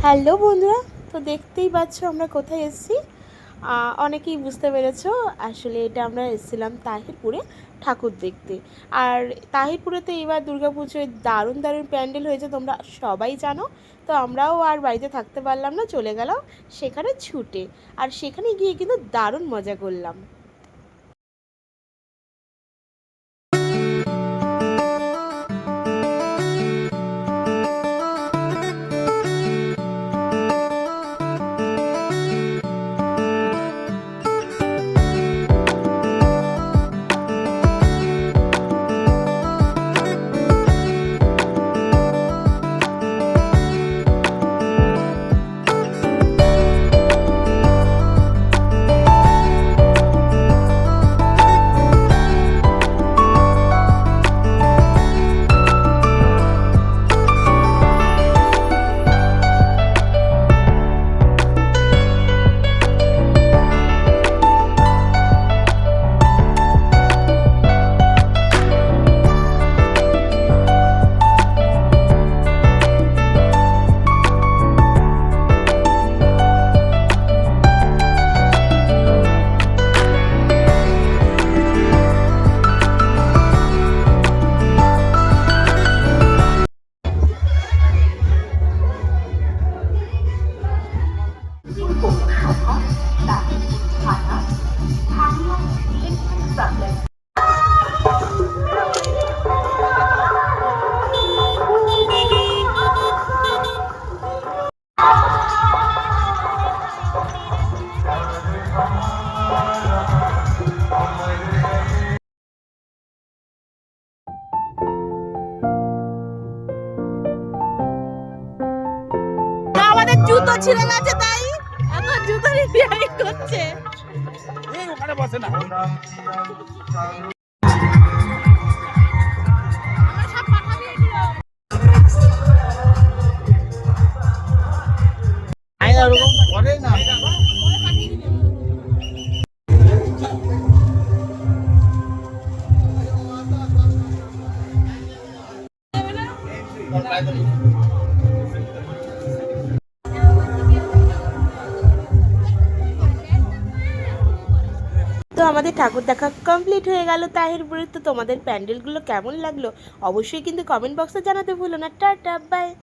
Hello বন্ধুরা, তো দেখতেই পাচ্ছ আমরা কোথায় এসেছি। অনেকেই বুঝতে পেরেছো, আসলে এটা আমরা এসেছিলাম তাহিরপুরে ঠাকুর দেখতে। আর তাহিরপুরেতে এবার দুর্গাপুজোয় দারুণ দারুণ প্যান্ডেল হয়েছে, তোমরা সবাই জানো। তো আমরাও আর বাড়িতে থাকতে পারলাম না, চলে গেলাম সেখানে ছুটে। আর সেখানে গিয়ে কিন্তু দারুণ মজা করলাম। আমাদের জুতো ছিঁড়ে গেছে, তাই এখন জুতো রিপেয়ারিং করছে। এই ওখানে বসে না। তো আমাদের ঠাকুর দেখা কমপ্লিট হয়ে গেল তাহিরপুরে। তো তোমাদের প্যান্ডেলগুলো কেমন লাগলো অবশ্যই কিন্তু কমেন্ট বক্সে জানাতে ভুলো না। Ta ta, by.